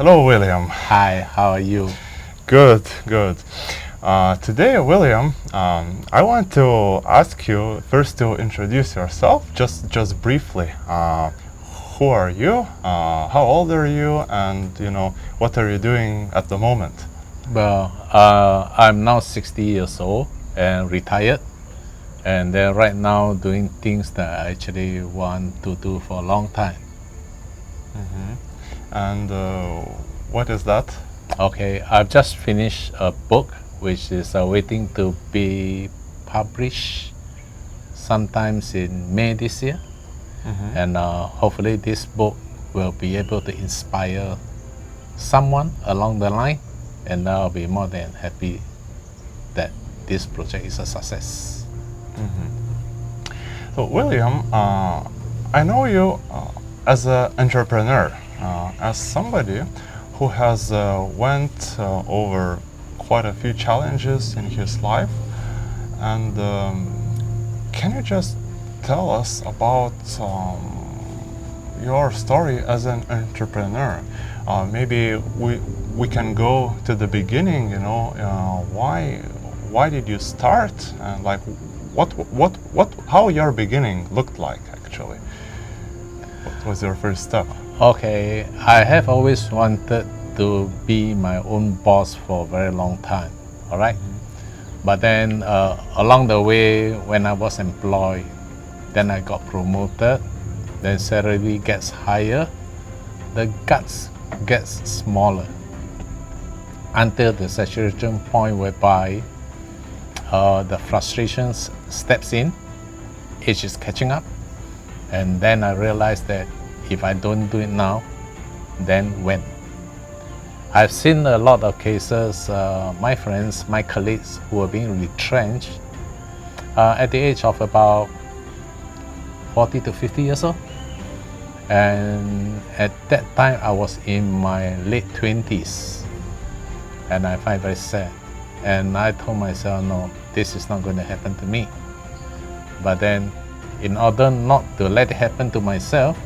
Hello, William. Hi, how are you? Good, good. Today, William, I want to ask you first to introduce yourself, just briefly. Who are you? How old are you? And what are you doing at the moment? Well, I'm now 60 years old and retired. And then right now doing things that I actually want to do for a long time. And what is that? Okay, I've just finished a book which is waiting to be published sometimes in May this year. And hopefully this book will be able to inspire someone along the line, and I'll be more than happy that this project is a success. So, William, I know you as an entrepreneur, as somebody who has went over quite a few challenges in his life. And can you just tell us about your story as an entrepreneur? Maybe we can go to the beginning. Why did you start, and like how your beginning looked like actually? What was your first step? Okay, I have always wanted to be my own boss for a very long time, all right? But then along the way, when I was employed, then I got promoted, then salary gets higher, the guts gets smaller until the saturation point whereby the frustrations steps in, age is catching up, and then I realized that if I don't do it now, then when? I've seen a lot of cases, my friends, my colleagues who are being retrenched at the age of about 40 to 50 years old. And at that time, I was in my late 20s, and I find it very sad. And I told myself, no, this is not going to happen to me. But then, in order not to let it happen to myself,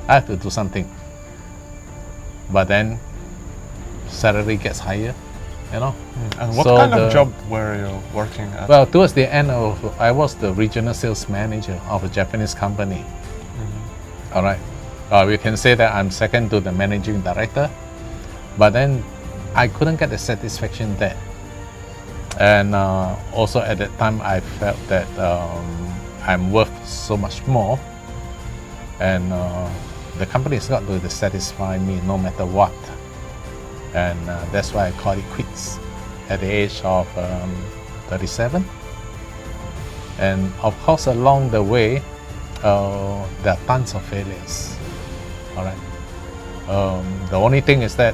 I have to do something. But then, salary gets higher, And what kind of job were you working at? Well, towards the end I was the regional sales manager of a Japanese company. All right. We can say that I'm second to the managing director, but then I couldn't get the satisfaction there. And also at that time, I felt that I'm worth so much more, and the company is not going to satisfy me no matter what. And that's why I call it quits at the age of 37. And of course, along the way, there are tons of failures. All right. The only thing is that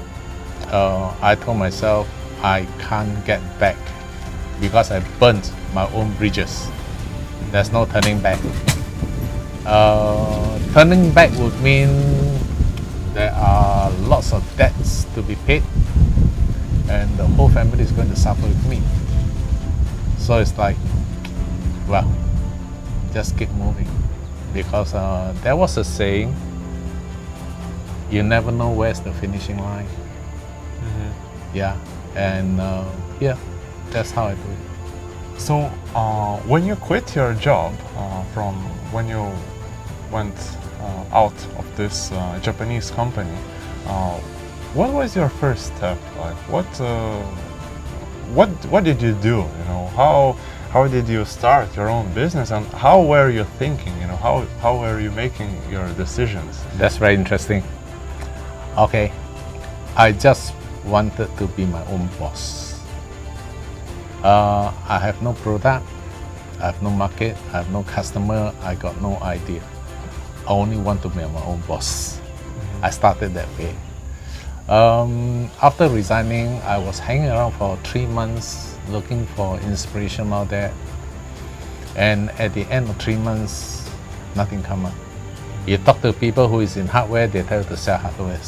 I told myself I can't get back because I burnt my own bridges. There's no turning back. Turning back would mean there are lots of debts to be paid, and the whole family is going to suffer with me. So it's like, well, just keep moving, because there was a saying, you never know where's the finishing line. Yeah, and yeah, that's how I do it. So when you quit your job from when you went out of this Japanese company, what was your first step? Like what did you do? How did you start your own business, and how were you thinking? How were you making your decisions? That's very interesting. Okay, I just wanted to be my own boss. I have no product, I have no market, I have no customer, I got no idea. I only want to be my own boss. I started that way. After resigning, I was hanging around for 3 months looking for inspiration out there. And at the end of 3 months, nothing come up. You talk to people who is in hardware, they tell you to sell hardware.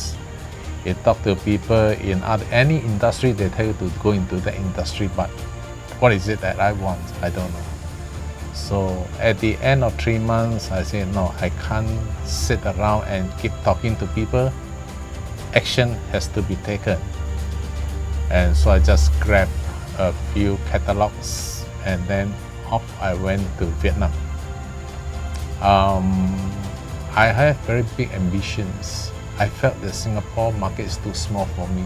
You talk to people in any industry, they tell you to go into that industry, but what is it that I want? I don't know. So at the end of 3 months, I said, no, I can't sit around and keep talking to people. action has to be taken. And so I just grabbed a few catalogs and then off I went to Vietnam. I have very big ambitions. I felt the Singapore market is too small for me.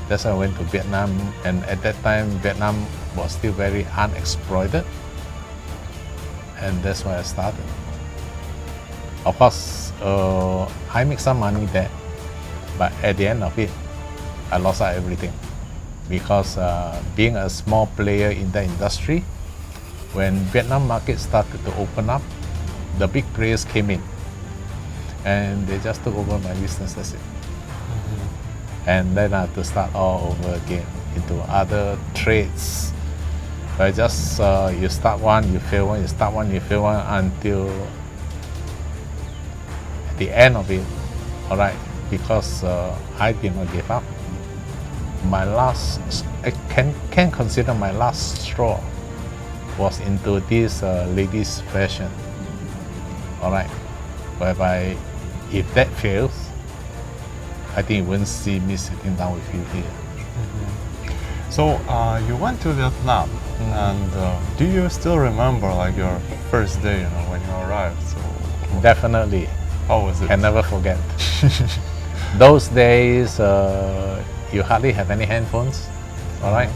That's why I went to Vietnam, and at that time Vietnam was still very unexploited, and that's why I started. Of course, I make some money there, but at the end of it, I lost out everything. Because being a small player in the industry, when Vietnam market started to open up, the big players came in and they just took over my business, that's it. And then I had to start all over again into other trades. But just you start one, you fail one, you start one, you fail one, until at the end of it, all right, because I did not give up. My last, I can consider my last straw was into this ladies fashion, all right, whereby if that fails, I think you won't see me sitting down with you here. So you went to Vietnam, and do you still remember like your first day, when you arrived? So Definitely. how was it? Can never forget. Those days, you hardly have any handphones, all right?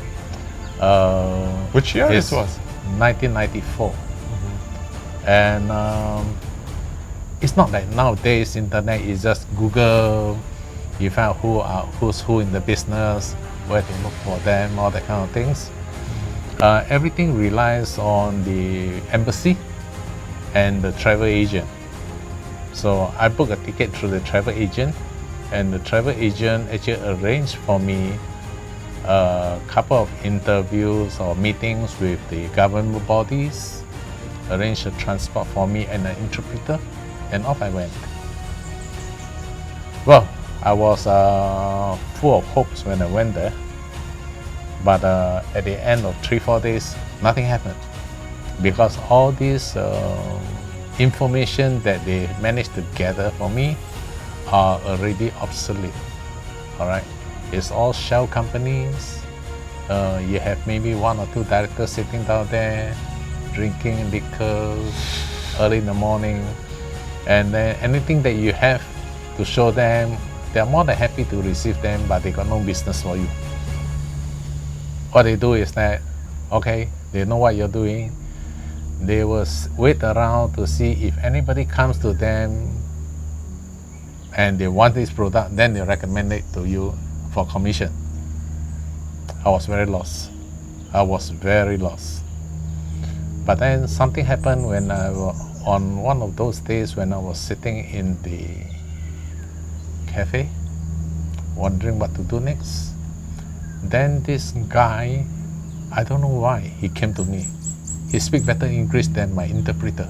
Which year this was? 1994. And it's not like nowadays internet is just Google, you find out who's who in the business, where to look for them, all that kind of things. Everything relies on the embassy and the travel agent. So I booked a ticket through the travel agent, and the travel agent actually arranged for me a couple of interviews or meetings with the government bodies, arranged a transport for me and an interpreter, and off I went. Well, I was full of hopes when I went there, but at the end of 3-4 days, nothing happened, because all this information that they managed to gather for me are already obsolete. All right, it's all shell companies. You have maybe 1 or 2 directors sitting down there drinking liquor early in the morning, and then anything that you have to show them, they're more than happy to receive them, but they got no business for you. What they do is that, okay, they know what you're doing. They will wait around to see if anybody comes to them and they want this product, then they recommend it to you for commission. I was very lost. I was very lost. But then something happened when on one of those days when I was sitting in the cafe, wondering what to do next. Then this guy, I don't know why, he came to me. He speaks better English than my interpreter.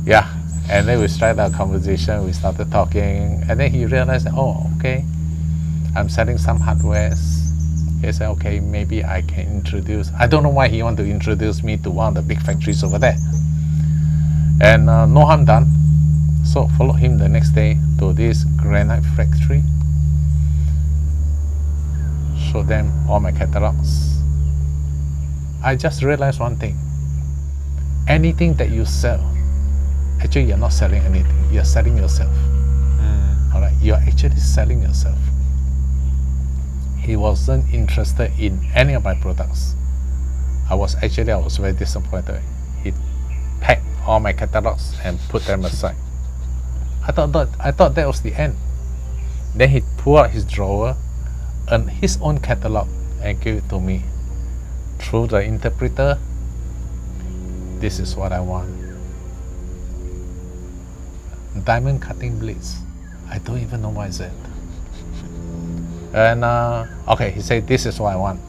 Yeah, and then we started our conversation, we started talking, and then he realized that, oh, okay, I'm selling some hardwares. He said, okay, maybe I can introduce, I don't know why he wanted to introduce me to one of the big factories over there. And no harm done. So followed him the next day to this granite factory, showed them all my catalogs. I just realized one thing. Anything that you sell, actually you're not selling anything, you're selling yourself. All right, you're actually selling yourself. He wasn't interested in any of my products. I was very disappointed. He packed all my catalogs and put them aside. I thought that was the end. Then he pulled out his drawer and his own catalog and gave it to me. Through the interpreter, this is what I want. Diamond cutting blades. I don't even know what is it. And okay, he said, this is what I want.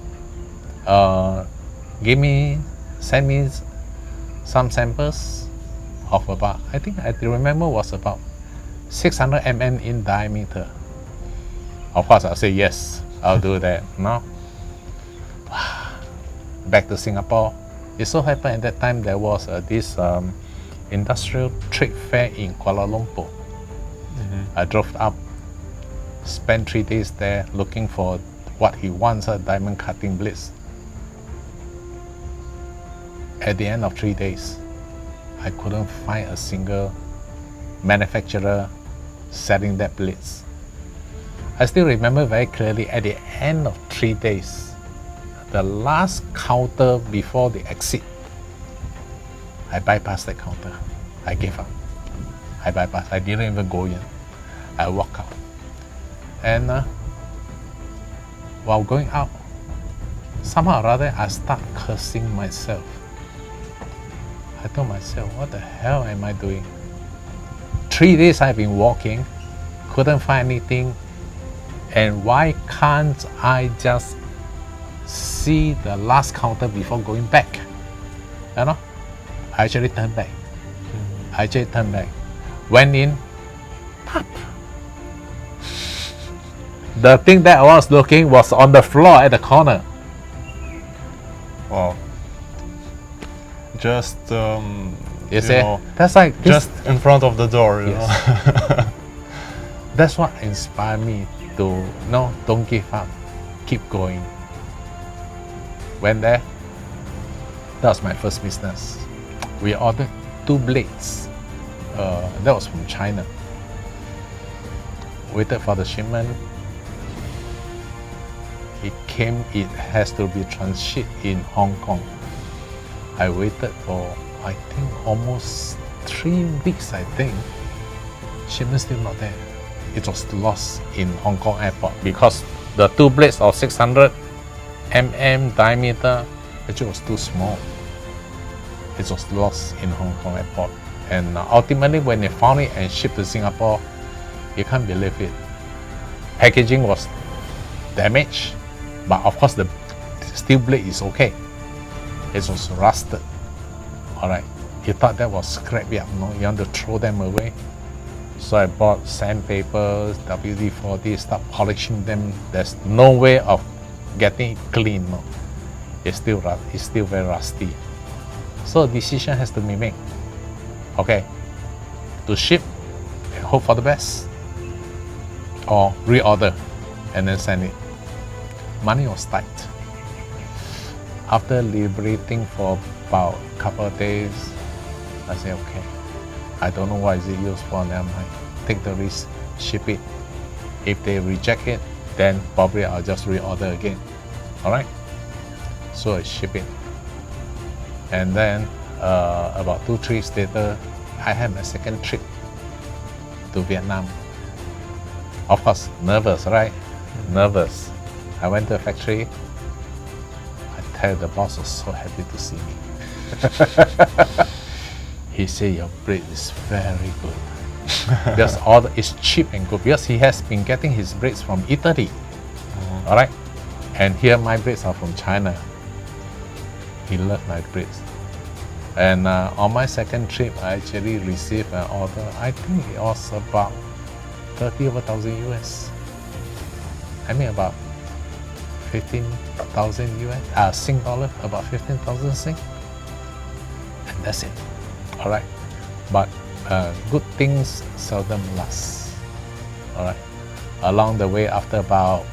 Send me some samples of about, I think I remember was about 600 mm in diameter. Of course, I'll say yes, I'll do that. No. Back to Singapore. It so happened at that time there was this industrial trade fair in Kuala Lumpur. I drove up Spent 3 days there looking for what he wants, a diamond cutting blades. At the end of 3 days, I couldn't find a single manufacturer selling that blades. I still remember very clearly at the end of 3 days, the last counter before the exit, I bypassed that counter. I gave up. I bypassed. I didn't even go in. I walked out. And while going out, somehow or other, I start cursing myself. I told myself, what the hell am I doing? 3 days I've been walking, couldn't find anything, and why can't I just see the last counter before going back? You know? I actually turned back. Went in, pop. The thing that I was looking was on the floor at the corner. Wow. Just You see, that's like this, just in front of the door, you know. That's what inspired me to no, don't give up, keep going. Went there. That was my first business. We ordered 2 blades. That was from China. Waited for the shipment. It came. It has to be transshipped in Hong Kong. I waited for, I think, almost 3 weeks, I think. Shipment still not there. It was lost in Hong Kong airport because the 2 blades of 600 mm diameter actually was too small. It was lost in Hong Kong airport. And ultimately, when they found it and shipped to Singapore, you can't believe it. Packaging was damaged, but of course the steel blade is okay. It was rusted. Alright, you thought that was scrapyard, no? You want to throw them away? So I bought sandpaper, WD-40, start polishing them. There's no way of getting it clean, no? It's still very rusty. So a decision has to be made. Okay, to ship and hope for the best, or reorder and then send it. Money was tight. After deliberating for about a couple of days, I said, okay, I don't know what is it used for, never mind. Take the risk, ship it. If they reject it, then probably I'll just reorder again. Alright? So I ship it. And then about 2-3 weeks later, I had my second trip to Vietnam. Of course, nervous, right? Nervous. I went to a factory. I tell you, the boss was so happy to see me. He said, your blade is very good. Because it's cheap and good. Because he has been getting his blades from Italy. Alright? And here my blades are from China. He loved my blades. And on my second trip, I actually received an order. I think it was about 30,000 US. I mean about 15,000 US, Sing dollar, about 15,000 Sing. And that's it. Alright. But good things seldom last. Alright. Along the way, after about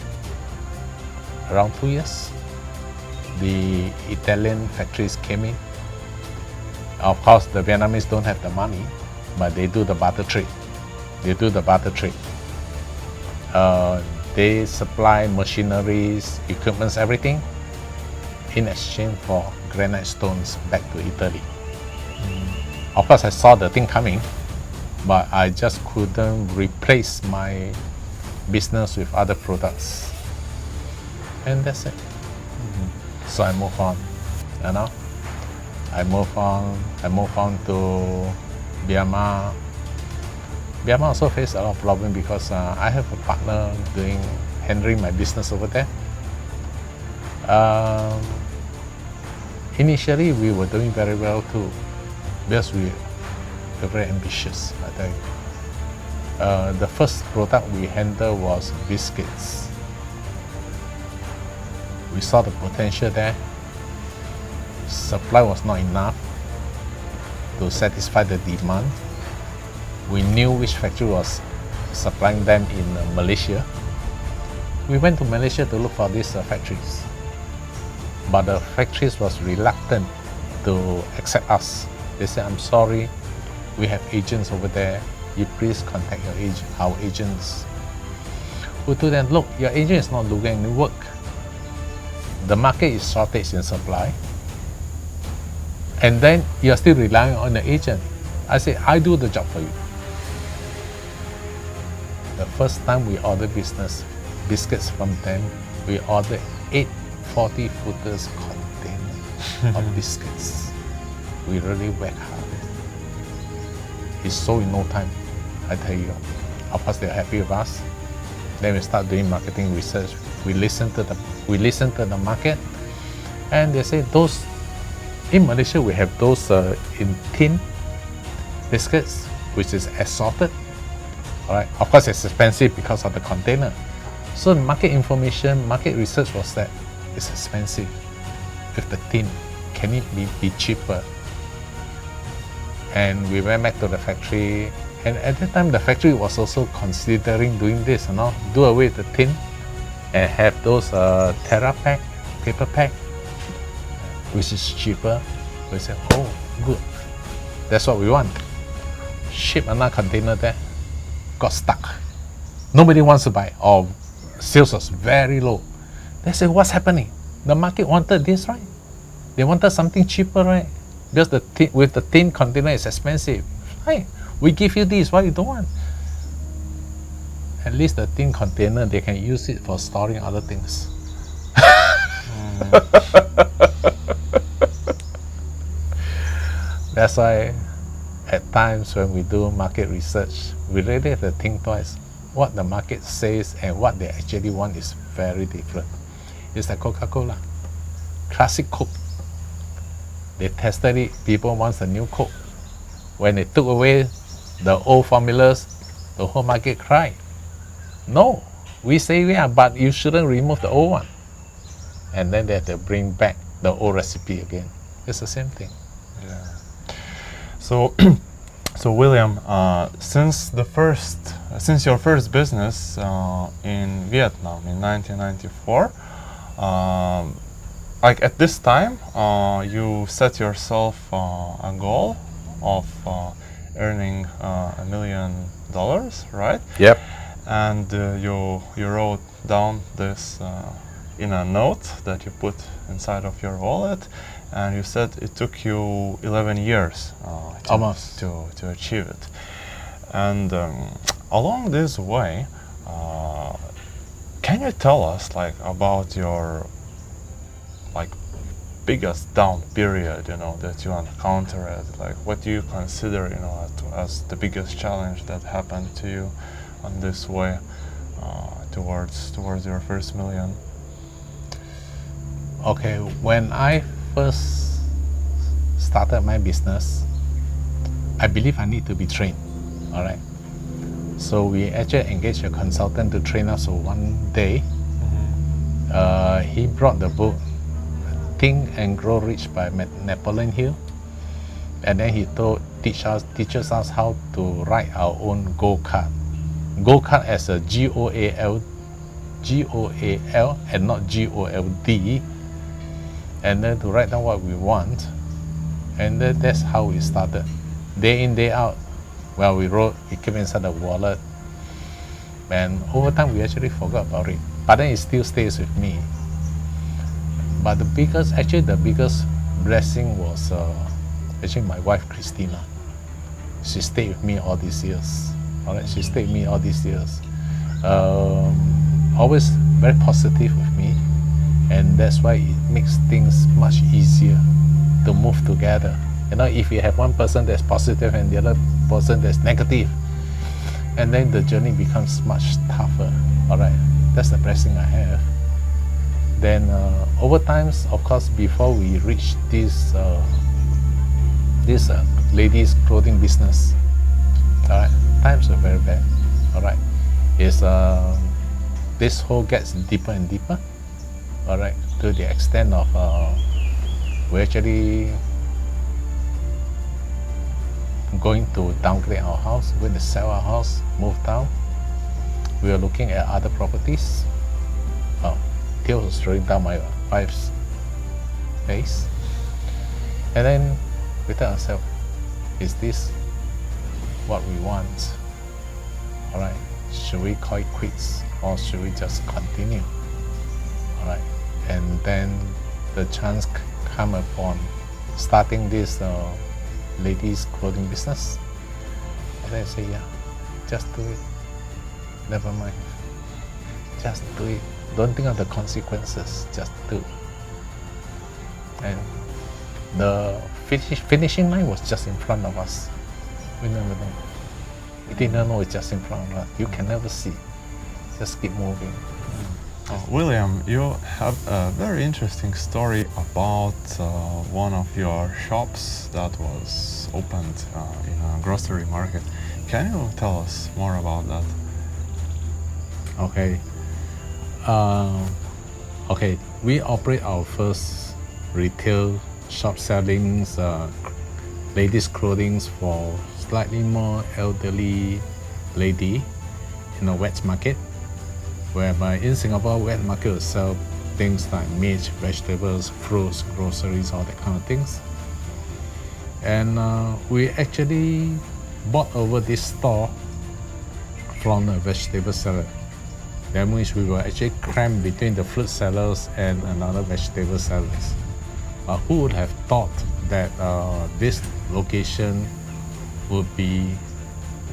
around 2 years, the Italian factories came in. Of course, the Vietnamese don't have the money, but they do the barter trade. They supply machineries, equipments, everything in exchange for granite stones back to Italy. Of course, I saw the thing coming, but I just couldn't replace my business with other products. And that's it. So I move on, you know. I move on to Myanmar. Myanmar also faced a lot of problems because I have a partner handling my business over there. Initially, we were doing very well too, because we were very ambitious, I tell you. The first product we handled was biscuits. We saw the potential there. Supply was not enough to satisfy the demand. We knew which factory was supplying them in Malaysia. we went to Malaysia to look for these factories. But the factories was reluctant to accept us. They said, I'm sorry, we have agents over there. You please contact our agents. We told them, look, your agent is not doing any work. The market is shortage in supply. And then you're still relying on the agent. I said, I do the job for you. The first time we ordered biscuits from them, we ordered 8 40-footers container of biscuits. We really worked hard. It's sold in no time, I tell you. Of course, they're happy with us. Then we start doing marketing research. We listen to the market, and they say those in Malaysia we have those in tin biscuits, which is assorted. All right, of course it's expensive because of the container. So the market information, market research was that it's expensive. With the tin, can it be cheaper? And we went back to the factory, and at that time the factory was also considering doing this, do away with the tin and have those Terra pack, paper pack, which is cheaper. We said, oh, good. That's what we want. Ship another container there, got stuck. Nobody wants to buy, or sales was very low. They said, what's happening? The market wanted this, right? They wanted something cheaper, right? Because with the tin container is expensive. Right? We give you this, why you don't want? At least the tin container, they can use it for storing other things. That's why at times when we do market research, we really have to think twice. What the market says and what they actually want is very different. It's like Coca-Cola. Classic Coke. They tested it, people want a new Coke. When they took away the old formulas, the whole market cried. No, we say yeah, but you shouldn't remove the old one. And then they have to bring back the old recipe again. It's the same thing. Yeah. So, so William, since your first business in Vietnam in 1994, like at this time, you set yourself a goal of earning $1 million, right? Yep. And you wrote down this in a note that you put inside of your wallet, and you said it took you 11 years almost to achieve it. And along this way, can you tell us like about your biggest down period, that you encountered? Like, what do you consider, as the biggest challenge that happened to you on this way towards your first million? Okay, when I first started my business, I believe I need to be trained. All right. So we actually engaged a consultant to train us. So one day, he brought the book Think and Grow Rich by Napoleon Hill, and then he teaches us how to write our own goal card. Goal card as a GOAL, and not GOLD, and then to write down what we want, and then that's how we started. Day in, day out, well, we wrote, we keep inside the wallet, and over time we actually forgot about it, but then it still stays with me. But the biggest blessing was actually my wife Christina. She stayed with me all these years. All right, she stayed with me all these years. Always very positive with me, and that's why it makes things much easier to move together. If you have one person that's positive and the other person that's negative, and then the journey becomes much tougher. All right, that's the blessing I have. Then over time, of course, before we reached this ladies' clothing business, all right, times were very bad. All right, this hole gets deeper and deeper. All right, to the extent of we actually going to downgrade our house, going to sell our house, move down. We are looking at other properties. tears was rolling down my wife's face. And then we tell ourselves, is this what we want? All right, should we call it quits or should we just continue? All right, and then the chance come upon starting this ladies clothing business. And then I say, yeah, just do it. Never mind. Just do it. Don't think of the consequences. Just do. And the finishing line was just in front of us. We never know. We didn't know it's just in front of us. You can never see. Just keep moving. William, you have a very interesting story about one of your shops that was opened in a grocery market. Can you tell us more about that? Okay. Okay. We operate our first retail shop selling ladies' clothing for slightly more elderly lady in a wet market, whereby in Singapore, wet market will sell things like meat, vegetables, fruits, groceries, all that kind of things. And we actually bought over this store from a vegetable seller. That means we were actually crammed between the fruit sellers and another vegetable sellers. Who would have thought that this location would be,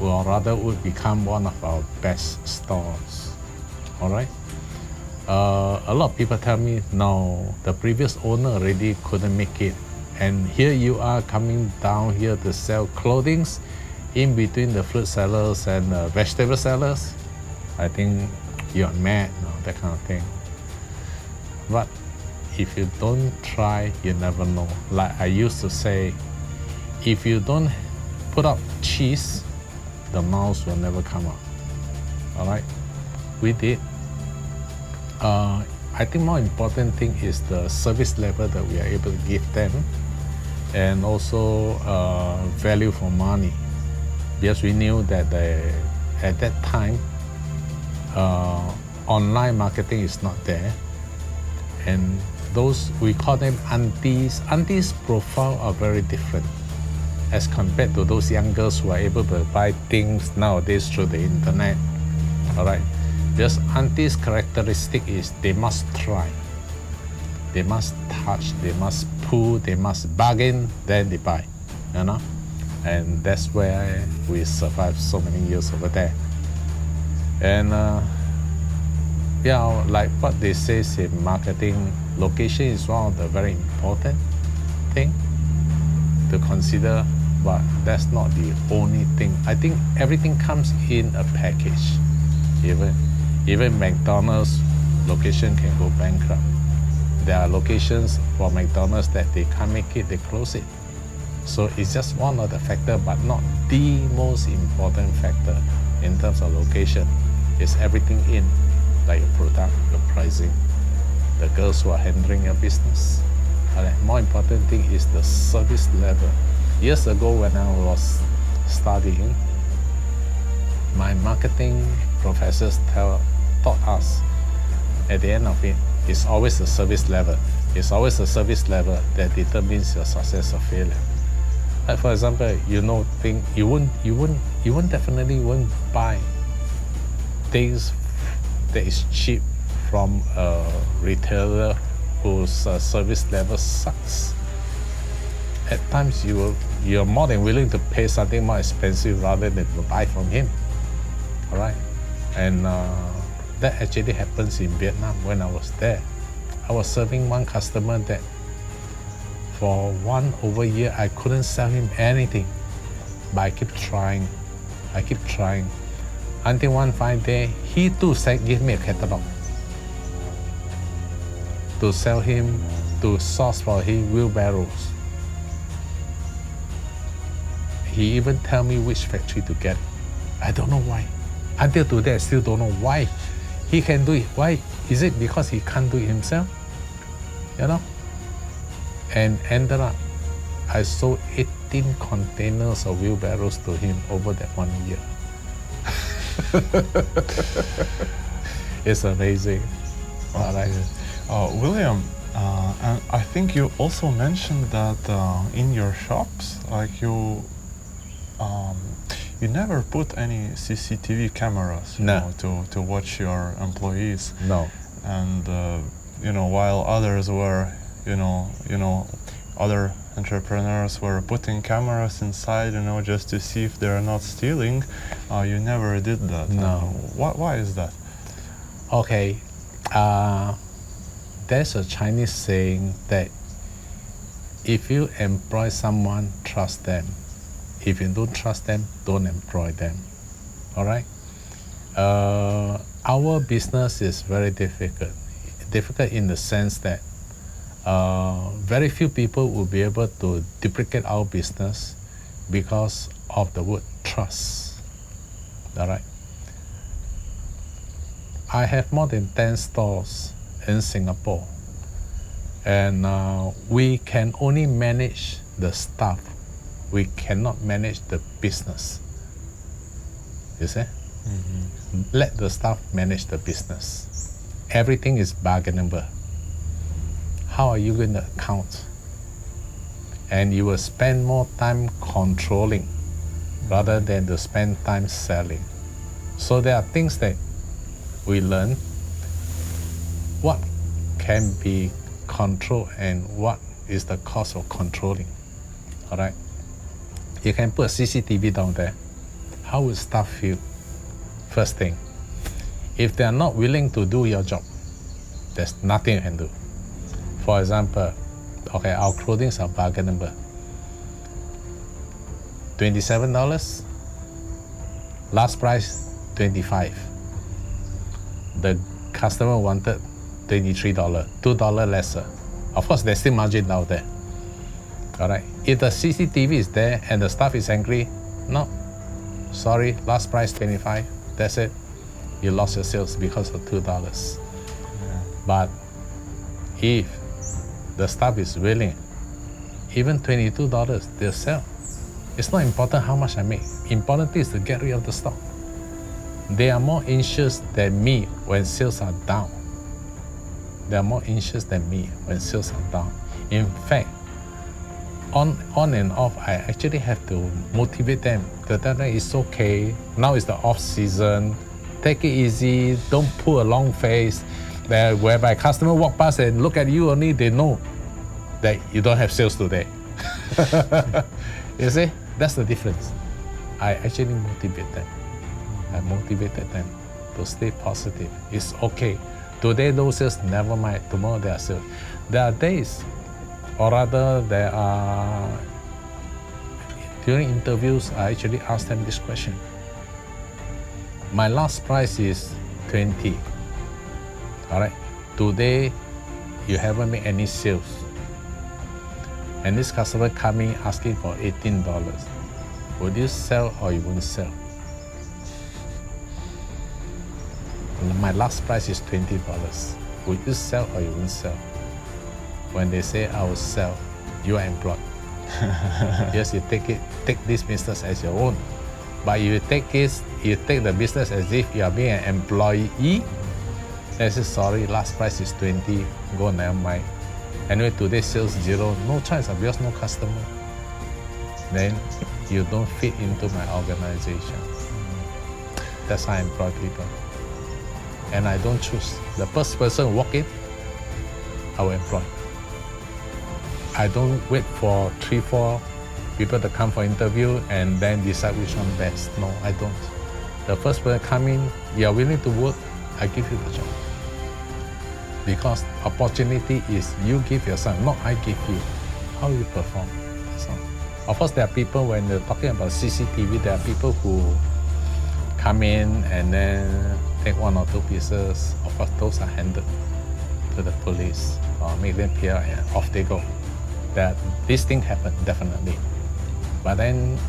or rather would become one of our best stores? All right. A lot of people tell me, no, the previous owner already couldn't make it. And here you are coming down here to sell clothing in between the fruit sellers and the vegetable sellers. I think you're mad, that kind of thing. But if you don't try, you never know. Like I used to say, if you don't put up cheese, the mouse will never come out. All right, we did. I think more important thing is the service level that we are able to give them, and also value for money, because we knew that at that time online marketing is not there, and those we call them aunties. Aunties' profile are very different as compared to those young girls who are able to buy things nowadays through the internet. All right, because aunties' characteristic is they must try, they must touch, they must pull, they must bargain, then they buy, you know, and that's where we survived so many years over there. And yeah, like what they say in marketing, location is one of the very important thing to consider, but that's not the only thing. I think everything comes in a package. Even McDonald's location can go bankrupt. There are locations for McDonald's that they can't make it, they close it. So it's just one of the factor, but not the most important factor in terms of location. It's everything in, like your product, your pricing, the girls who are handling your business. More important thing is the service level. Years ago when I was studying, my marketing professors taught us at the end of it, it's always the service level. It's always the service level that determines your success or failure. Like for example, you definitely won't buy things that is cheap from a retailer whose service level sucks. At times you're more than willing to pay something more expensive rather than to buy from him. All right, and that actually happens in Vietnam when I was there. I was serving one customer that for over a year I couldn't sell him anything, but I keep trying. Until one fine day, he too gave me a catalog to sell him, to source for him wheelbarrows. He even tell me which factory to get it. I don't know why. Until today, I still don't know why he can do it. Why? Is it because he can't do it himself? You know? And ended up, I sold 18 containers of wheelbarrows to him over that 1 year. It's amazing. All right. William, and I think you also mentioned that in your shops, like um, you never put any CCTV cameras, you No. know, to watch your employees. No. And you know, while others were, other entrepreneurs were putting cameras inside, you know, just to see if they're not stealing, you never did that. No. Why is that? Okay. There's a Chinese saying that if you employ someone, trust them. If you don't trust them, don't employ them. All right? Our business is very difficult. Difficult in the sense that very few people will be able to duplicate our business because of the word trust. All right? I have more than 10 stores in Singapore, and we can only manage the staff. We cannot manage the business. You see? Mm-hmm. Let the staff manage the business. Everything is bargainable. How are you going to account? And you will spend more time controlling rather than to spend time selling. So there are things that we learn what can be controlled and what is the cost of controlling. All right? You can put a CCTV down there. How will staff feel? First thing, if they are not willing to do your job, there's nothing you can do. For example, okay, our clothing are bargainable. $27, last price $25. The customer wanted $23, $2 lesser. Of course, there's still margin out there. All right. If the CCTV is there and the staff is angry, no, sorry, last price $25. That's it. You lost your sales because of $2. Yeah. But if the staff is willing, even $22, they'll sell. It's not important how much I make. Important is to get rid of the stock. They are more anxious than me when sales are down. They are more anxious than me when sales are down. In fact, on and off, I actually have to motivate them. To tell them it's okay. Now is the off season. Take it easy. Don't put a long face. Whereby customer walk past and look at you only, they know that you don't have sales today. You see, that's the difference. I actually motivate them. I motivated them to stay positive. It's okay. Today no sales, never mind. Tomorrow there are sales. There are days, or rather there are, during interviews, I actually ask them this question. My last price is 20. All right. Today, you haven't made any sales. And this customer coming asking for $18. Would you sell or you won't sell? My last price is $20. Would you sell or you won't sell? When they say I will sell, you are employed. Yes, you take this business as your own. But you take the business as if you are being an employee. I say, sorry, last price is 20, go never mind. Anyway, today sales 0, no choice because no customer. Then you don't fit into my organization. That's how I employ people. And I don't choose. The first person walk in, I will employ. I don't wait for 3-4 people to come for interview and then decide which one best. No, I don't. The first person come in, you are willing to work, I give you the job. Because opportunity is you give yourself, not I give you. How you perform, that's all. Of course, there are people, when they're talking about CCTV, there are people who come in and then take 1 or 2 pieces. Of course, those are handed to the police or make them appear and off they go. That this thing happened, definitely. But then,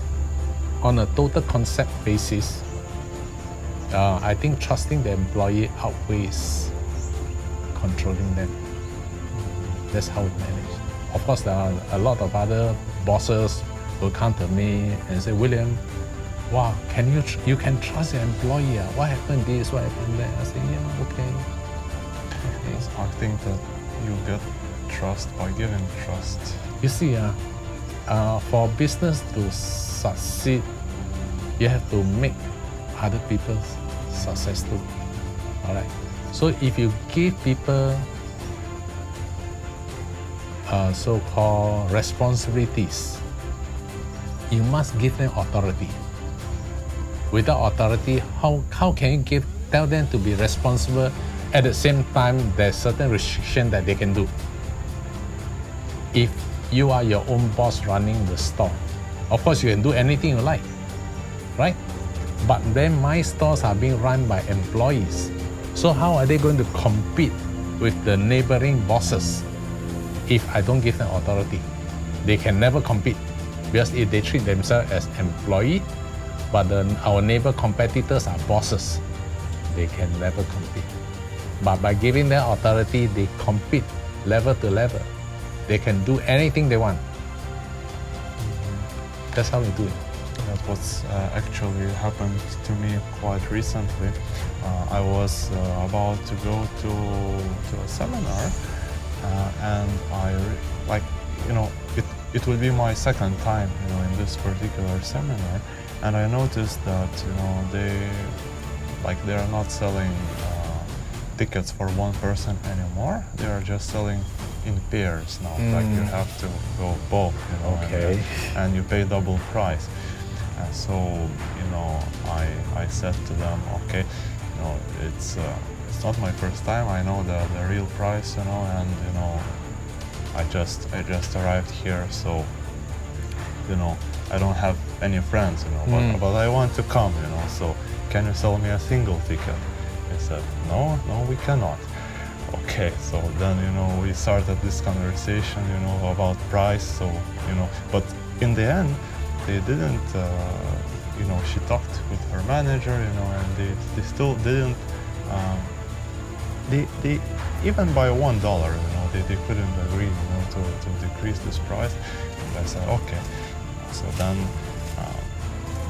on a total concept basis, I think trusting the employee outweighs controlling them. That's how we manage. Of course, there are a lot of other bosses who come to me and say, William, wow, you can trust your employee. What happened this, what happened that? I say, yeah, okay. I think that you get trust by giving trust. You see, for business to succeed, you have to make other people successful. All right. So if you give people so-called responsibilities, you must give them authority. Without authority, how can you tell them to be responsible? At the same time, there's certain restriction that they can do. If you are your own boss running the store, of course you can do anything you like, right? But then my stores are being run by employees. So how are they going to compete with the neighboring bosses if I don't give them authority? They can never compete, because if they treat themselves as employee, but our neighbor competitors are bosses, they can never compete. But by giving them authority, they compete level to level. They can do anything they want. That's how we do it. That's what's actually happened to me quite recently. I was about to go to a seminar, and it would be my second time, in this particular seminar, and I noticed that, they are not selling tickets for one person anymore. They are just selling in pairs now. Like you have to go both, Okay. and you pay double price. And so, I said to them, okay, it's not my first time. I know the real price, and I just arrived here, so I don't have any friends, but I want to come, so can you sell me a single ticket? I said, no, we cannot. Okay, so then, we started this conversation, about price, so, but in the end, they didn't, she talked with her manager, and they still didn't, they even by $1, they couldn't agree, to decrease this price. And I said, okay. So then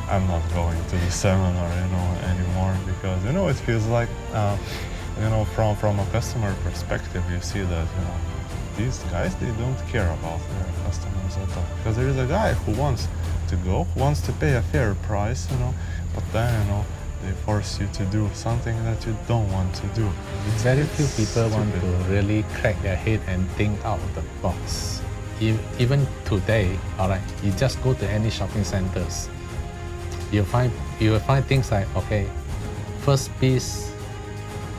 I'm not going to the seminar, anymore, because, it feels like, from a customer perspective, you see that, these guys, they don't care about their customers at all. Because there is a guy who wants to go, who wants to pay a fair price, but then, they force you to do something that you don't want to do. Very few people want to really crack their head and think out of the box. Even today, all right, you just go to any shopping centers, you will find things like, okay, first piece,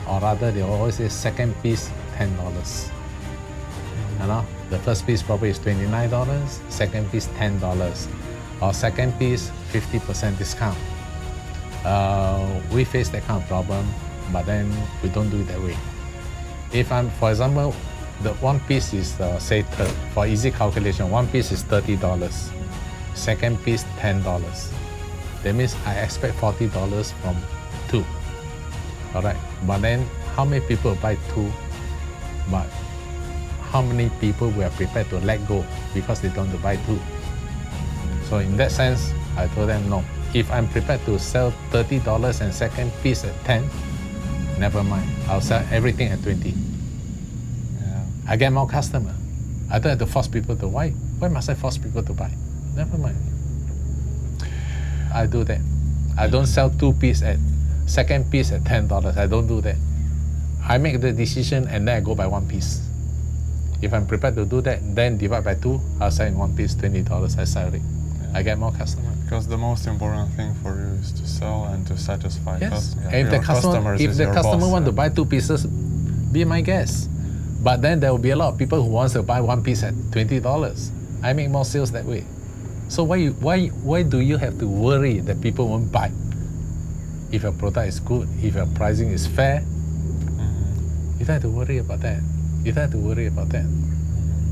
or rather they always say second piece, $10. The first piece probably is $29, second piece $10, or second piece 50% discount. We face that kind of problem, but then we don't do it that way. If for example, the one piece is say for easy calculation, one piece is $30, second piece $10. That means I expect $40 from two. All right, but then how many people buy two? But how many people were prepared to let go because they don't want to buy two? So in that sense, I told them no. If I'm prepared to sell $30 and second piece at 10, never mind. I'll sell everything at 20. Yeah. I get more customer. I don't have to force people to buy. Why must I force people to buy? Never mind. I do that. I don't sell second piece at $10. I don't do that. I make the decision and then I go by one piece. If I'm prepared to do that, then divide by two, I'll sell in one piece $20. I sell it. I get more customers. Because the most important thing for you is to sell and to satisfy Yes. your customers. If the customer want to buy two pieces, be my guest. But then there will be a lot of people who wants to buy one piece at $20. I make more sales that way. So why do you have to worry that people won't buy? If your product is good, if your pricing is fair, you don't have to worry about that. You don't have to worry about that.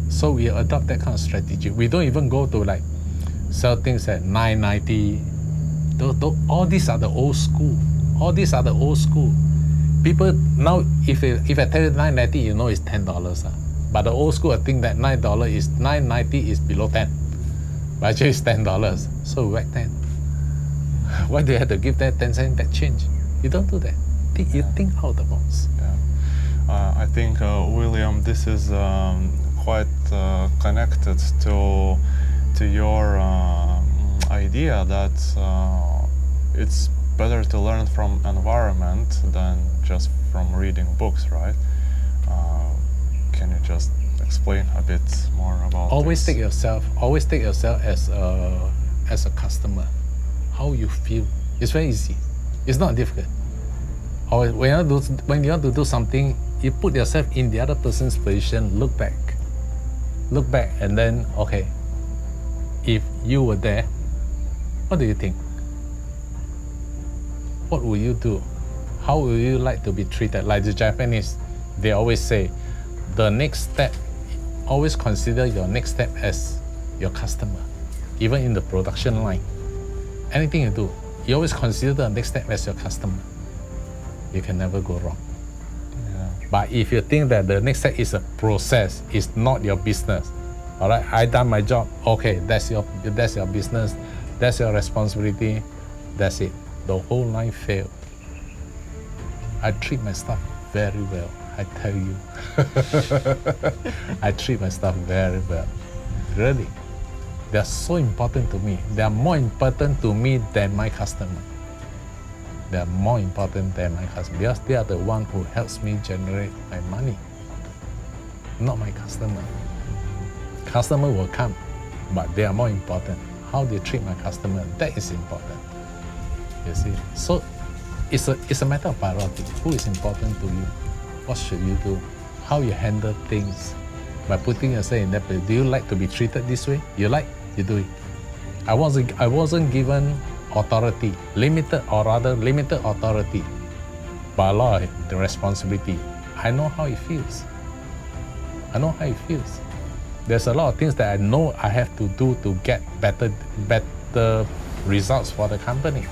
So we adopt that kind of strategy. We don't even go to sell things at $9.90. All these are the old school. People now, if I tell you $9.90, you know it's $10. But the old school, I think that $9.90 is below 10. But actually it's $10. So we whack 10. Why do you have to give that 10 cents back change? You don't do that. You think out of the box. Yeah. I think, William, this is quite connected to your idea that it's better to learn from environment than just from reading books, right? Can you just explain a bit more about Always this? take yourself as a customer. How you feel. It's very easy. It's not difficult. Or when you want to do something, you put yourself in the other person's position, look back, and then, okay, if you were there, what do you think? What will you do? How will you like to be treated? Like the Japanese, they always say, the next step, always consider your next step as your customer. Even in the production line, anything you do, you always consider the next step as your customer. You can never go wrong. Yeah. But if you think that the next step is a process, it's not your business. All right, I done my job. Okay, that's your business. That's your responsibility. That's it. The whole line failed. I treat my staff very well. I tell you. I treat my staff very well. Really. They're so important to me. They are more important to me than my customer. They are more important than my customer because they are the one who helps me generate my money, not my customer. Customer will come, but they are more important. How they treat my customer, that is important. You see, so it's a matter of priority. Who is important to you? What should you do? How you handle things by putting yourself in that place. Do you like to be treated this way? You like, you do it. I wasn't given authority, limited authority, but a lot of the responsibility. I know how it feels. There's a lot of things that I know I have to do to get better results for the company.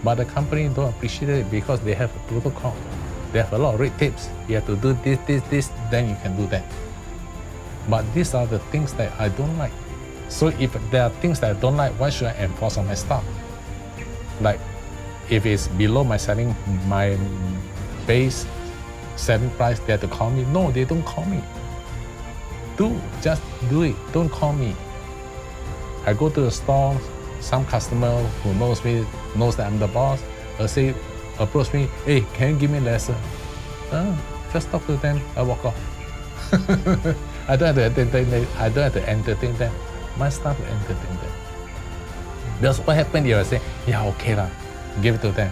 But the company don't appreciate it because they have a protocol. They have a lot of red tapes. You have to do this, then you can do that. But these are the things that I don't like. So if there are things that I don't like, why should I enforce on my staff? Like, if it's below my base selling price, they have to call me. No, they don't call me. Just do it. Don't call me. I go to the store, some customer who knows me, knows that I'm the boss, say, approach me, hey, can you give me lesson? Just talk to them, I walk off. I don't have to entertain them. My staff will entertain them. Because what happened, you will say, yeah, okay lah, give it to them.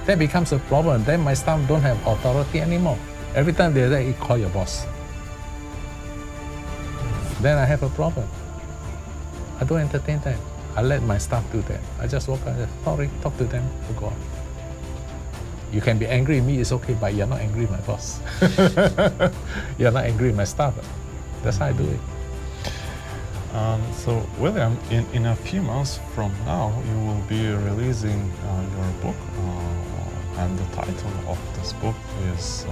That becomes a problem. Then my staff don't have authority anymore. Every time they say, call your boss. Then I have a problem. I don't entertain them. I let my staff do that. I just walk out and say, sorry, talk to them, go on. You can be angry with me, it's okay, but you're not angry with my boss. You're not angry with my staff. That's how I do it. So, William, in a few months from now, you will be releasing your book, and the title of this book is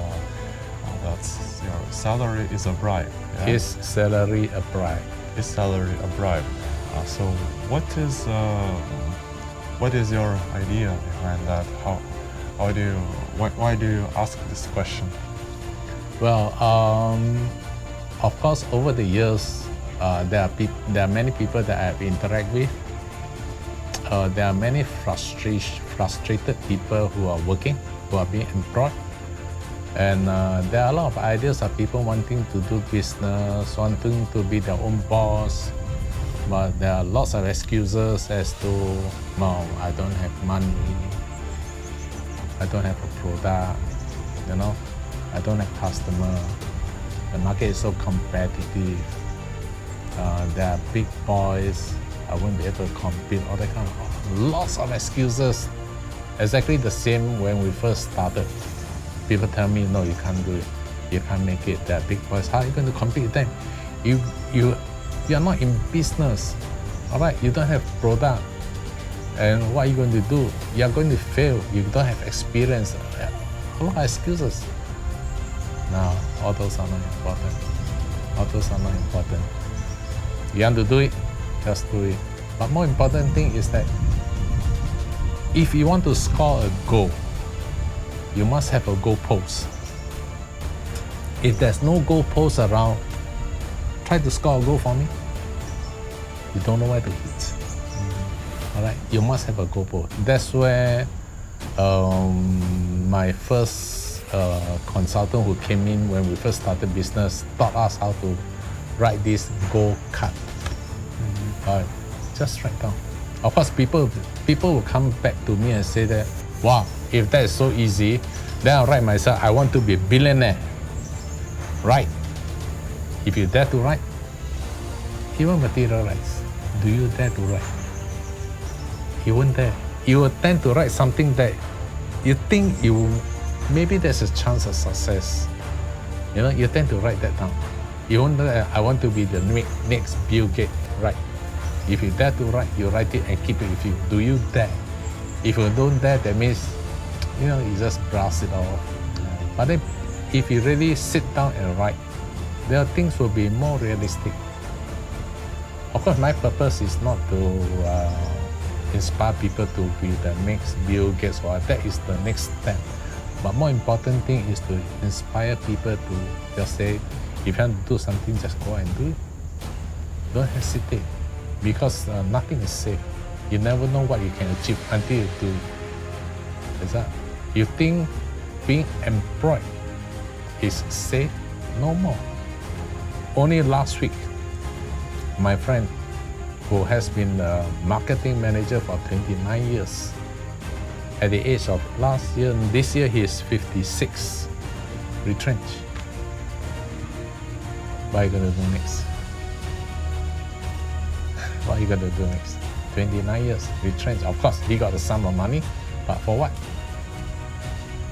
that's Your Salary is a Bribe. Yeah? Is salary a bribe? Is salary a bribe? So, what is your idea behind that? Why do you ask this question? Well, of course, over the years, there are many people that I have interacted with. There are many frustrated people who are working, who are being employed. And there are a lot of ideas of people wanting to do business, wanting to be their own boss. But there are lots of excuses as to, no, I don't have money, I don't have a product, I don't have customer, the market is so competitive, there are big boys, I won't be able to compete, all that kind of, lots of excuses. Exactly the same when we first started. People tell me, no, you can't do it, you can't make it, there are big boys, how are you going to compete with them? You're not in business, all right? You don't have product, and what are you going to do? You're going to fail. You don't have experience. A lot of excuses. Now, all those are not important. All those are not important. You want to do it, just do it. But more important thing is that if you want to score a goal, you must have a goal post. If there's no goal post around, try to score a goal for me. You don't know where to hit. All right, you must have a goal post. That's where my first consultant who came in when we first started business taught us how to write this goal card. All right, just write down. Of course, people will come back to me and say that, wow, if that is so easy, then I'll write myself, I want to be a billionaire. Right. If you dare to write, he won't materialize. Do you dare to write? He won't dare. You will tend to write something that you think maybe there's a chance of success. You know, you tend to write that down. You won't dare, I want to be the next Bill Gates. Right. If you dare to write, you write it and keep it with you. Do you dare? If you don't dare, that means, you know, you just browse it off. But then, if you really sit down and write, the things will be more realistic. Of course, my purpose is not to inspire people to be the next Bill Gates, or that is the next step. But more important thing is to inspire people to just say, if you want to do something, just go and do it. Don't hesitate, because nothing is safe. You never know what you can achieve until you do it. Is that? You think being employed is safe? No more. Only last week, my friend who has been a marketing manager for 29 years, at the age of this year he is 56, retrenched. What are you going to do next? What are you going to do next? 29 years, retrenched. Of course, he got a sum of money, but for what?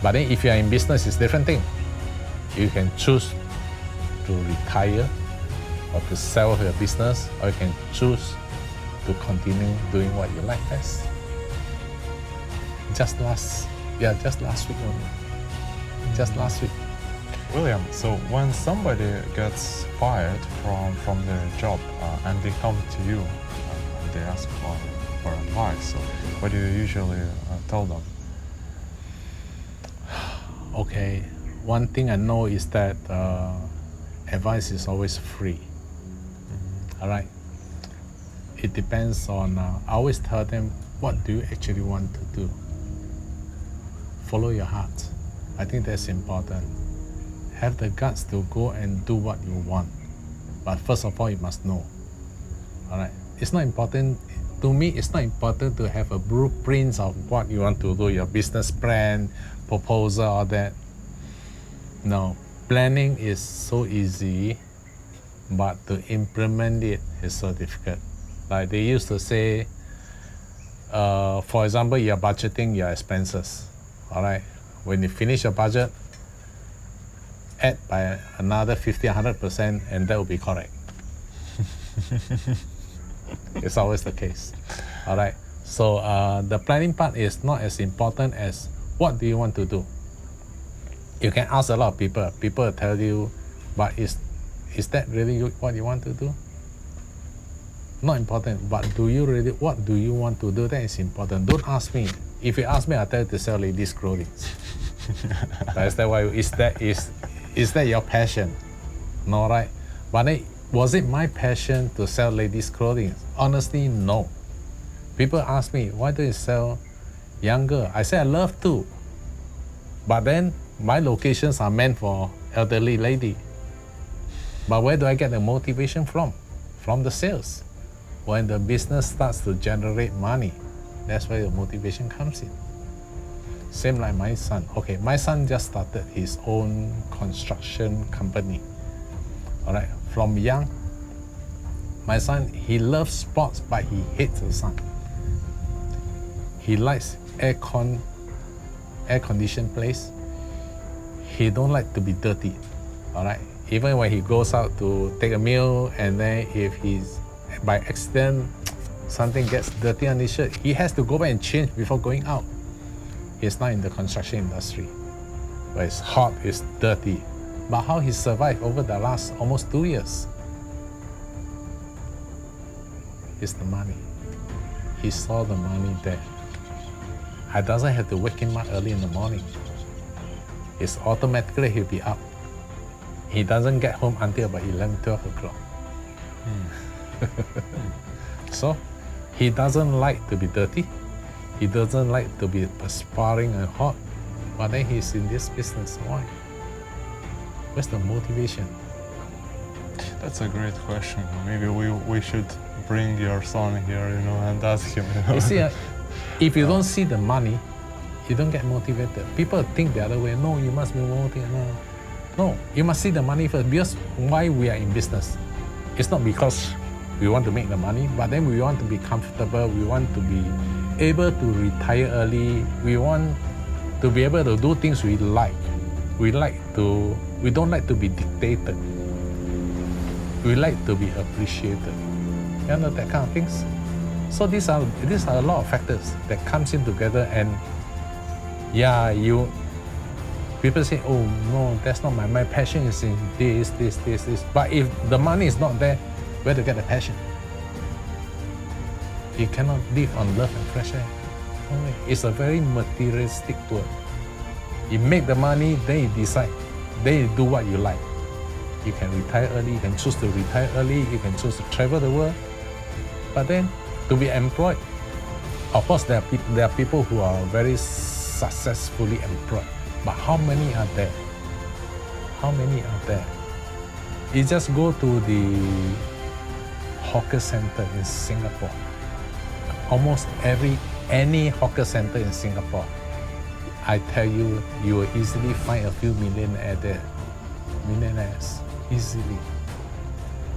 But then if you are in business, it's a different thing. You can choose to retire or to sell your business, or you can choose to continue doing what you like best. Just last week only. Just last week. William, so when somebody gets fired from their job and they come to you and they ask for advice, so what do you usually tell them? Okay, one thing I know is that advice is always free. All right. It depends on, I always tell them, what do you actually want to do? Follow your heart. I think that's important. Have the guts to go and do what you want. But first of all, you must know. All right. It's not important, to me, it's not important to have a blueprint of what you want to do, your business plan, proposal, all that. No, planning is so easy, but to implement it is so difficult. Like they used to say, for example, you're budgeting your expenses. All right. When you finish your budget, add by another 50, 100%, and that will be correct. It's always the case. All right. So the planning part is not as important as what do you want to do. You can ask a lot of people. People will tell you, but is that really what you want to do? Not important, but what do you want to do? That is important. Don't ask me. If you ask me, I'll tell you to sell ladies' clothing. Is that your passion? No, right? But was it my passion to sell ladies' clothing? Honestly, no. People ask me, why do you sell younger? I say I love to. But then my locations are meant for elderly lady. But where do I get the motivation from? From the sales. When the business starts to generate money, that's where the motivation comes in. Same like my son. Okay, my son just started his own construction company. All right, from young, my son, he loves sports, but he hates the sun. He likes air-conditioned place. He don't like to be dirty. All right, even when he goes out to take a meal, and then if he's by accident something gets dirty on his shirt, he has to go back and change before going out. He's not in the construction industry, where it's hot, it's dirty. But how he survived over the last almost 2 years is the money. He saw the money there. I doesn't have to wake him up early in the morning. It's automatically he'll be up. he doesn't get home until about 11, 12 o'clock. So he doesn't like to be dirty. He doesn't like to be perspiring and hot. But then he's in this business. Why? What's the motivation? That's a great question. Maybe we should bring your son here, and ask him. You see, if you don't see the money, you don't get motivated. People think the other way. No, you must be motivated. No, you must see the money first. Because why we are in business? It's not because we want to make the money, but then we want to be comfortable. We want to be able to retire early. We want to be able to do things we like. We don't like to be dictated. We like to be appreciated. You know, that kind of things. So these are a lot of factors that comes in together, and people say, oh no, that's not my passion is in this. But if the money is not there, where to get the passion? You cannot live on love and fresh air. It's a very materialistic world. You make the money, then you decide, then you do what you like. You can retire early, you can choose to retire early, you can choose to travel the world. But then, to be employed, of course there are people who are very successfully employed. But how many are there? How many are there? You just go to the hawker center in Singapore. Almost any hawker center in Singapore, I tell you, you will easily find a few millionaires there. Millionaires, easily.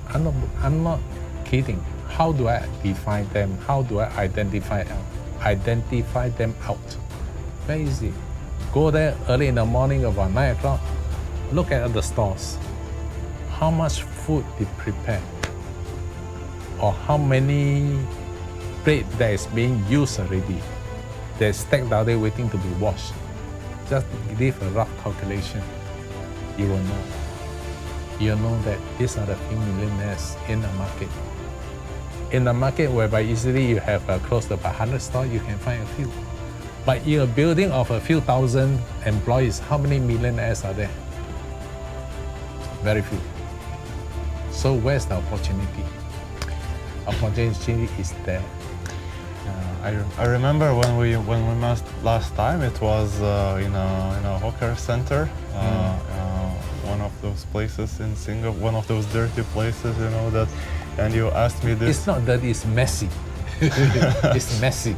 I'm not kidding. How do I define them? How do I identify them out? Very easy. Go there early in the morning, about 9 o'clock. Look at the stores. How much food they prepare, or how many plates that is being used already. They're stacked out there waiting to be washed. Just give a rough calculation. You will know. You'll know that these are the few millionaires in the market. In the market whereby easily you have close to about 100 stores, you can find a few. But in a building of a few thousand employees, how many millionaires are there? Very few. So where's the opportunity? Opportunity is there. I remember when we met last time. It was in a hawker center, one of those places in Singapore, one of those dirty places, that. And you asked me this. It's not dirty. It's messy. It's messy.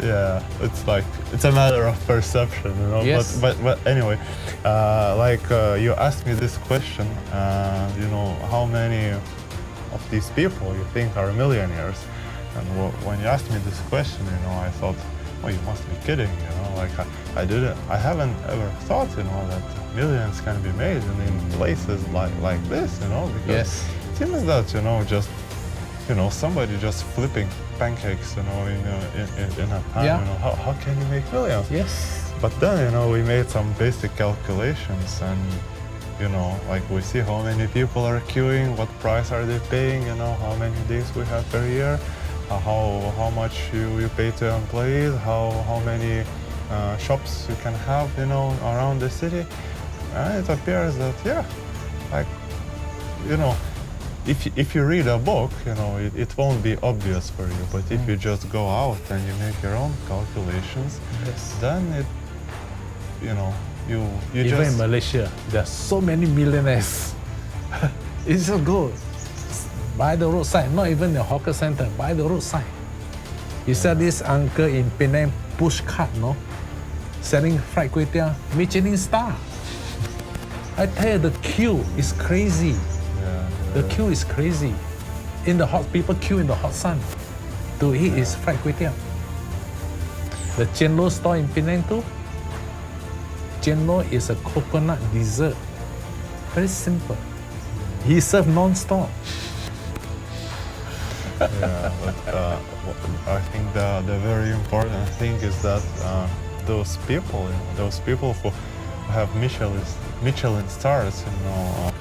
Yeah, it's a matter of perception, Yes. But anyway, you asked me this question. How many of these people you think are millionaires? And when you asked me this question, I thought, oh, you must be kidding, I haven't ever thought, that millions can be made in places like this, because Yes. it seems that, just, somebody just flipping pancakes, in a pan, Yeah. How can you make millions? Yes. But then, we made some basic calculations, and, we see how many people are queuing, what price are they paying, how many days we have per year, how much you pay to employees, how many shops you can have, around the city. And it appears that, if you read a book, it won't be obvious for you. But if you just go out and you make your own calculations, Yes. then you Even just... in Malaysia, there are so many millionaires. It's just go by the roadside, not even the hawker center, by the roadside. You saw this uncle in Penang push cart, selling fried kway teow, Michelin star. I tell you, the queue is crazy. The queue is crazy. People queue in the hot sun to eat his fried kway teow. The Chenlo store in Penang too. Chenlo is a coconut dessert. Very simple. He served non-stop. But I think the very important thing is that those people who have Michelin stars,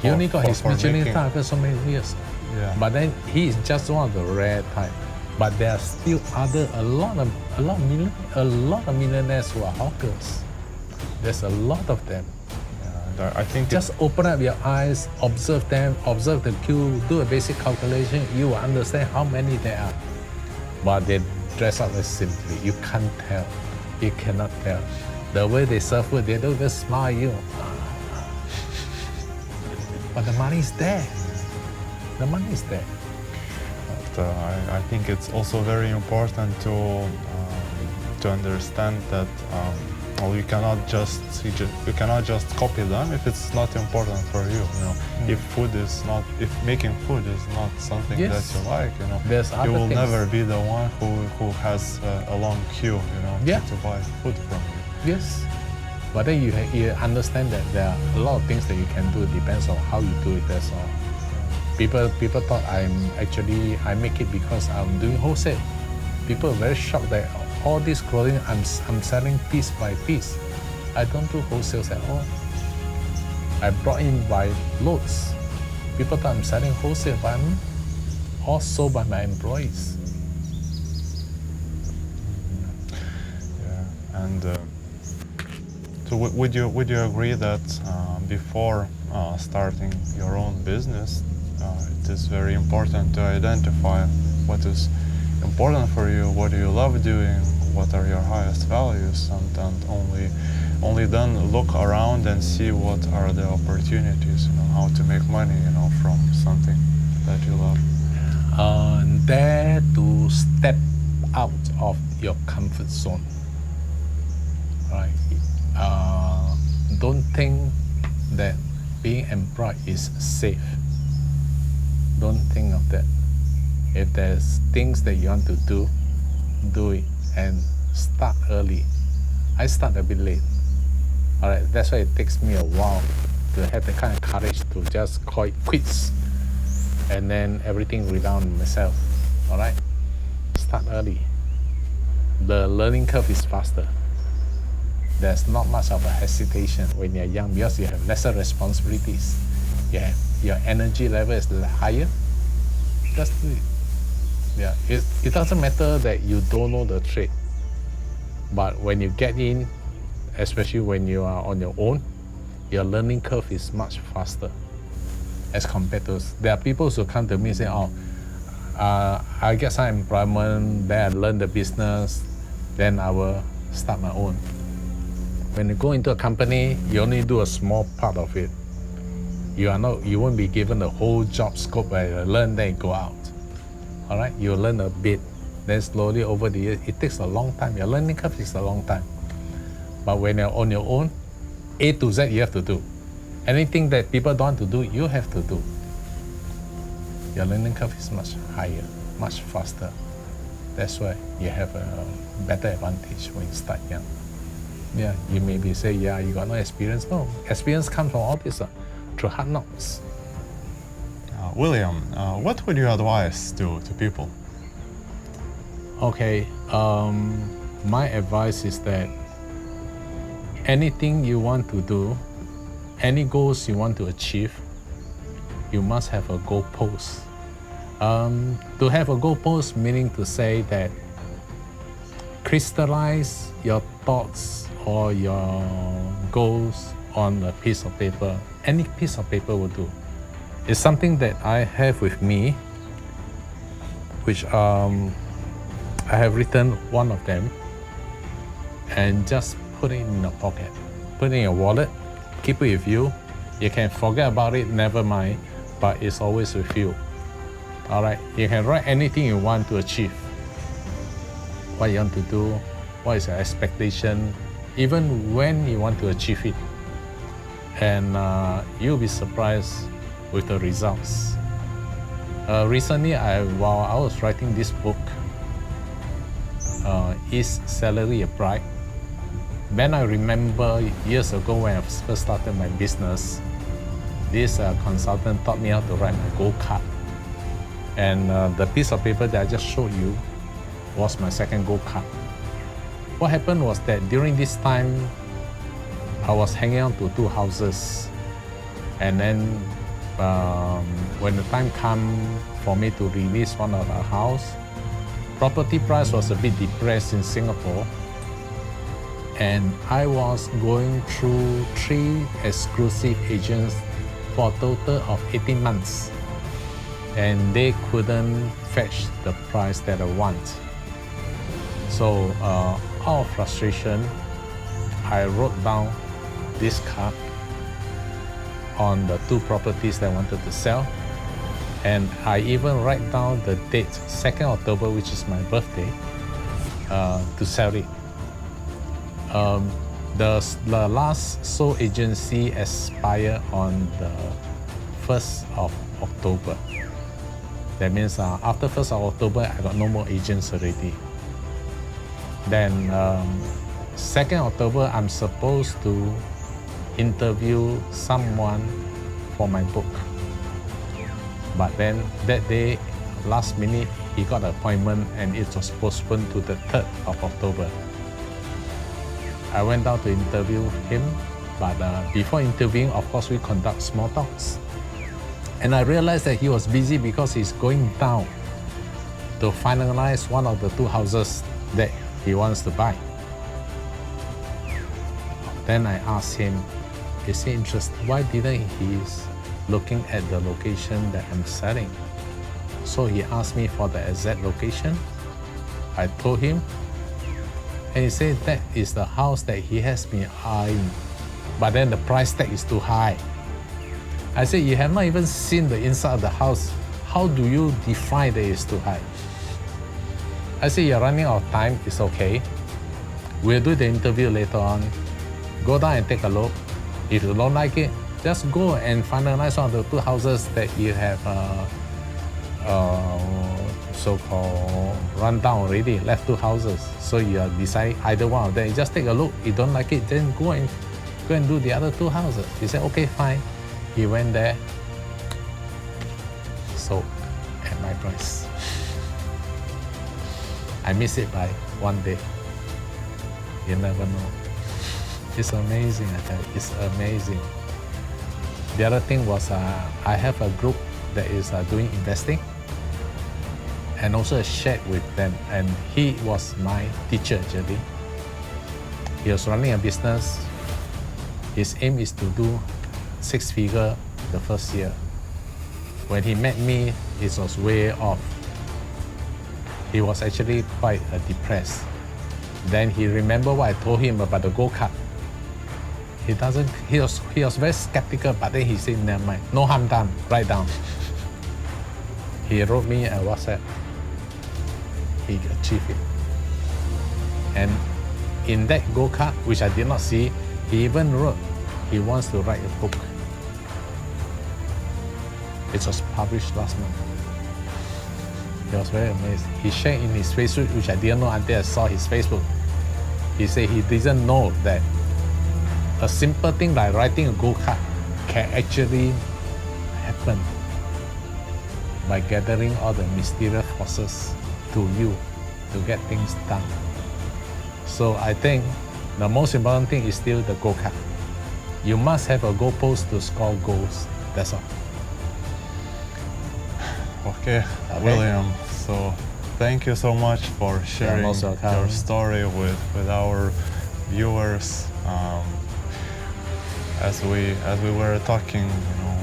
He only got his for Michelin making- star after so many years. Yeah. But then he is just one of the rare type. But there are still a lot of millionaires who are hawkers. There's a lot of them. I think Just open up your eyes, observe them, observe the queue, do a basic calculation, you will understand how many there are. But they dress up as simply. You can't tell. You cannot tell. The way they serve food, they don't even smile at you. But the money is there. The money is there. I think it's also very important to understand that well, you cannot just copy them if it's not important for you. You know, if making food is not something Yes. that you like, you know, There's you other will things. never be the one who has a long queue, you know, Yeah. to buy food from you. Yes. But then you understand that there are a lot of things that you can do. It depends on how you do it. That's all. People thought I make it because I'm doing wholesale. People are very shocked that all this clothing I'm selling piece by piece. I don't do wholesales at all. I brought in by loads. People thought I'm selling wholesale, but I'm all sold by my employees. Yeah, and so would you agree that before starting your own business, it is very important to identify what is important for you, what do you love doing, what are your highest values, and only then look around and see what are the opportunities, you know, how to make money, you know, from something that you love. Dare to step out of your comfort zone. Right? Don't think that being employed is safe. Don't think of that. If there's things that you want to do, do it and start early. I start a bit late. All right, that's why it takes me a while to have the kind of courage to just call it quits and then everything rely on myself. All right, start early. The learning curve is faster. There's not much of a hesitation when you're young because you have lesser responsibilities. Your energy level is higher. Just do it. Yeah, it doesn't matter that you don't know the trade, but when you get in, especially when you are on your own, your learning curve is much faster as compared to there are people who come to me and say, I get some employment, then I learn the business, then I will start my own. When you go into a company, you only do a small part of it. You won't be given the whole job scope where you learn, then you go out. All right, you learn a bit, then slowly over the years, it takes a long time. Your learning curve takes a long time. But when you're on your own, A to Z you have to do. Anything that people don't want to do, you have to do. Your learning curve is much higher, much faster. That's why you have a better advantage when you start young. Yeah, you maybe say, yeah, you got no experience. No, experience comes from all this, through hard knocks. William, what would you advise to people? Okay, my advice is that anything you want to do, any goals you want to achieve, you must have a goal post. To have a goal post meaning to say that crystallize your thoughts or your goals on a piece of paper. Any piece of paper will do. It's something that I have with me, which I have written one of them, and just put it in your pocket, put it in your wallet, keep it with you. You can forget about it, never mind, but it's always with you. All right, you can write anything you want to achieve, what you want to do, what is your expectation, even when you want to achieve it. And you'll be surprised with the results. Recently, while I was writing this book, Is Salary a Bribe? Then I remember years ago when I first started my business, this consultant taught me how to write my goal card. And the piece of paper that I just showed you was my second goal card. What happened was that during this time, I was hanging on to two houses. And then when the time came for me to release one of the house, property price was a bit depressed in Singapore. And I was going through 3 exclusive agents for a total of 18 months. And they couldn't fetch the price that I want. So out of frustration, I wrote down this card on the 2 properties that I wanted to sell. And I even write down the date, 2nd October, which is my birthday, to sell it. The last sole agency expired on the 1st of October. That means after 1st of October, I got no more agents already. Then 2nd October, I'm supposed to interview someone for my book. But then that day, last minute, he got an appointment and it was postponed to the 3rd of October. I went down to interview him, but before interviewing, of course, we conduct small talks. And I realized that he was busy because he's going down to finalize one of the 2 houses that he wants to buy. Then I asked him, is he interested? Why didn't he looking at the location that I'm selling? So he asked me for the exact location. I told him, and he said that is the house that he has been eyeing, but then the price tag is too high. I said, you have not even seen the inside of the house. How do you define that it's too high? I said, you're running out of time, it's okay. We'll do the interview later on. Go down and take a look. If you don't like it, just go and finalize one of the 2 houses that you have so-called run down already, left 2 houses. So you decide either one of them. You just take a look. If you don't like it, then go and do the other 2 houses. He said, okay, fine. He went there, sold at my price. I missed it by 1 day. You never know. It's amazing, I tell you. It's amazing. The other thing was I have a group that is doing investing and also shared with them. And he was my teacher actually. He was running a business. His aim is to do 6-figure the first year. When he met me, it was way off. He was actually quite depressed. Then he remembered what I told him about the go-kart. He was very skeptical, but then he said, never mind, no harm done, write down. He wrote me a WhatsApp. He achieved it. And in that go-kart, which I did not see, he even wrote, he wants to write a book. It was published last month. He was very amazed. He shared in his Facebook, which I didn't know until I saw his Facebook. He said he didn't know that a simple thing like writing a go-kart can actually happen by gathering all the mysterious forces to you to get things done. So I think the most important thing is still the go-kart. You must have a goalpost to score goals. That's all. Okay, William. So thank you so much for sharing your story with our viewers. As we were talking,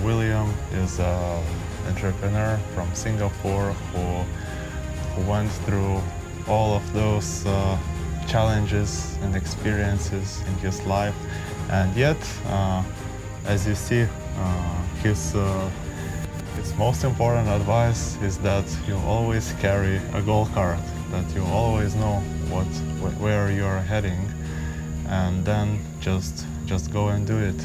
William is an entrepreneur from Singapore who went through all of those challenges and experiences in his life, and yet, as you see, his most important advice is that you always carry a goal card, that you always know where you're heading, and then just go and do it.